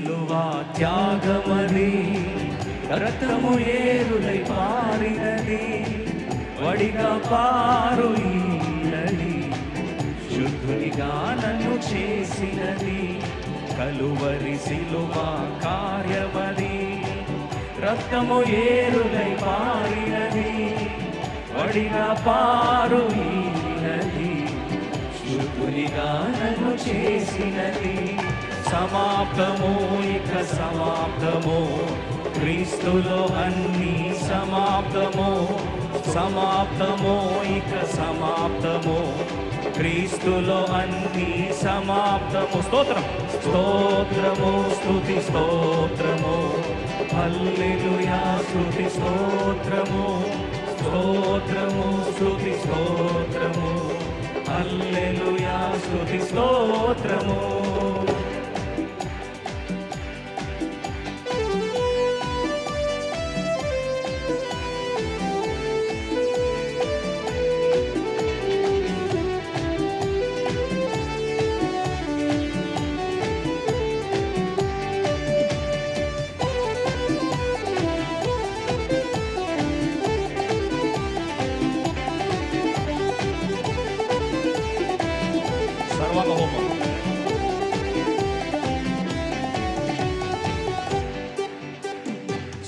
సిలువా త్యాగమది, రక్తము ఏరులై పారినది, వడిగా పారు ఈ నది, శుద్ధునిగా నన్ను చేసినది, కలువరి సిలువా కార్యమది, రక్తము ఏరులై పారినది, వడిగా పారు ఈ నది, శుద్ధునిగా నన్ను చేసినది. సమాప్తము ఇక సమాప్తము, క్రీస్తులో అన్నీ సమాప్తము, సమాప్తము ఇక సమాప్తము, క్రీస్తులో అన్నీ సమాప్తము. స్తోత్రం స్తోత్రము స్తుతి స్తోత్రము, హల్లెలూయా స్తుతి స్తోత్రము, స్తోత్రము స్తుతి స్తోత్రము, హల్లెలూయా స్తుతి స్తోత్రము.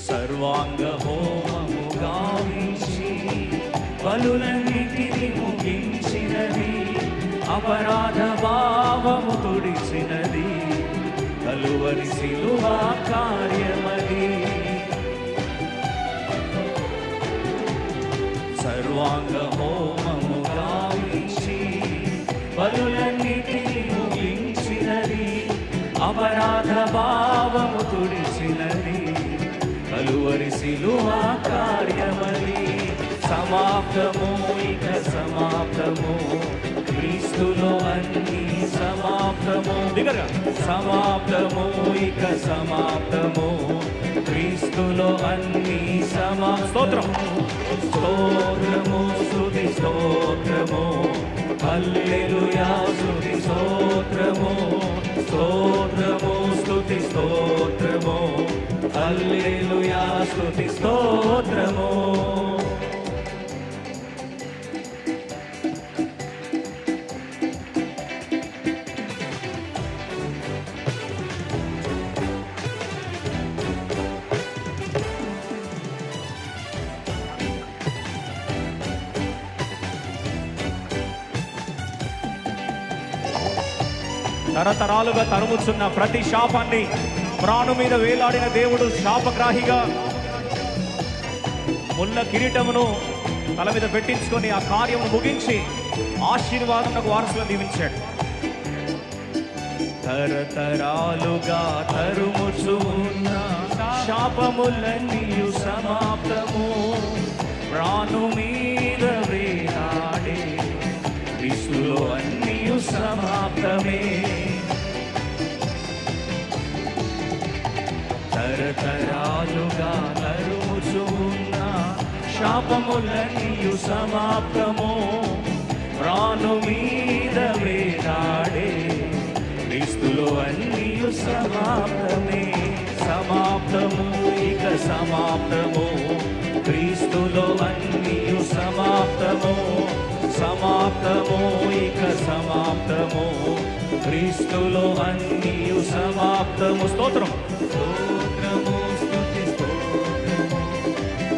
సర్వాంగ హోమము గావించి బలులన్నిటిని ముగించినది, అపరాధ భావము తుడిచినది, కలువరి సిలువా కార్యమది. సర్వాంగ హోమము గావించి బలులన్నిటిని ముగించినది, అపరాధ భావము తుడిచినది, కలువరి సిలువా కార్యమది. సమాప్తము ఇక సమాప్తము, క్రీస్తులో అన్నీ సమాప్తము. దిగరా సమాప్తము ఇక సమాప్తము, క్రీస్తులో అన్నీ స్తోత్రం స్తోత్రము స్తుతి స్తోత్రము, హల్లెలూయా స్తుతి స్తోత్రము, స్తోత్రము స్తుతి స్తోత్రము, హల్లెలూయా స్తుతి స్తోత్రము. తరతరాలుగా తరుముచున్న ప్రతి శాపాన్ని ప్రాణు మీద వేలాడిన దేవుడు శాపగ్రాహిగా ముళ్ళ కిరీటమును తల మీద పెట్టించుకొని ఆ కార్యమును ముగించి ఆశీర్వాదమునకు వారసులను దీవించాడు. తరతరాలుగా తరుముచున్న శాపములన్నీ సమాప్తము, ప్రాణు మీద వేలాడే క్రీస్తులో అన్నీ సమాప్తమే. తరతరాలుగా తరుముచున్న శాపములన్నీ సమాప్తము, ప్రాణు మీద వేలాడే క్రీస్తులో అన్నీ సమాప్తమే. సమాప్తము ఇక సమాప్తము, క్రీస్తులో అన్నీ సమాప్తము, సమాప్తము ఇక సమాప్తము, క్రీస్తులో అన్నీ సమాప్తము. స్తోత్రం స్తోత్రము స్తుతి స్తోత్రము,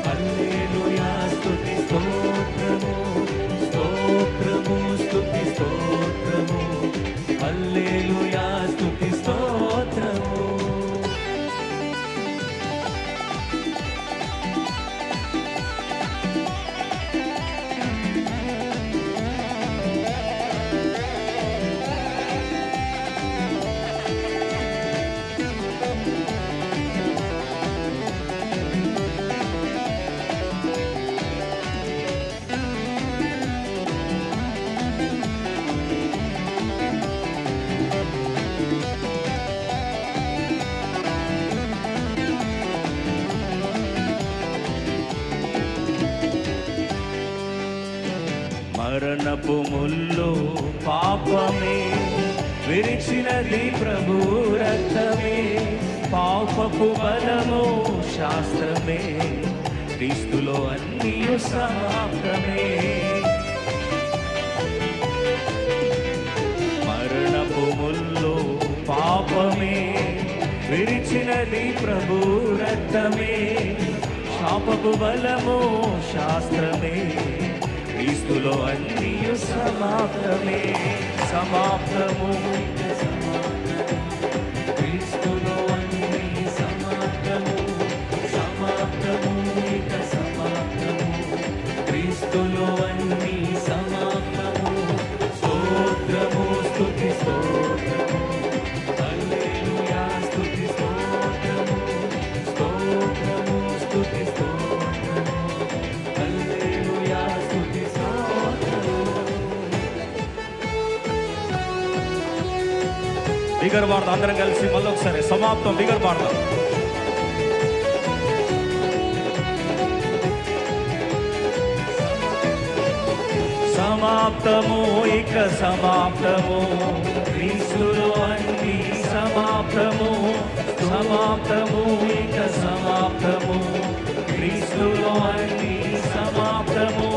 హల్లెలూయా స్తుతి స్తోత్రము, స్తోత్రము స్తుతి స్తోత్రము, హల్లెలూయా స్తుతి స్తోత్రము. మరణపు ముల్లు పాపమే విరిచినది ప్రభు రక్తమే, పాపపు బలము శాస్త్రమే, క్రీస్తులో అన్నీ సమాప్తమే. మరణపు ముల్లు పాపమే, విరిచినది ప్రభు రక్తమే, శాపపు బలము శాస్త్రమే, క్రీస్తులో అన్నీ సమాప్తమే. సమాప్తము క్రీస్తులో అన్నీ సమాప్తము, సమాప్తము ఇక సమాప్తము, క్రీస్తులో అన్నీ సమాప్తము. స్తోత్రము స్తుతి స్తోత్రము, హల్లెలూయా స్తుతి స్తోత్రము, స్తోత్రము స్తుతి స్తోత్రము, హల్లెలూయా స్తుతి స్తోత్రము. బిగర్ వార్త అందరం కలిసి మళ్ళీ ఒకసారి సమాప్తం బిగర్ వార్త. సమాప్తము ఇక సమాప్తము, క్రీస్తులో అన్నీ సమాప్తము, సమాప్తము ఇక సమాప్తము, క్రీస్తులో అన్నీ సమాప్తము.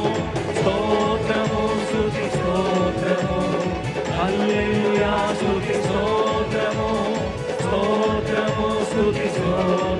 స్తోత్రము స్తుతి స్తోత్రము, హల్లెలూయా స్తుతి స్తోత్రము, స్తోత్రము స్తుతి స్తోత్రము.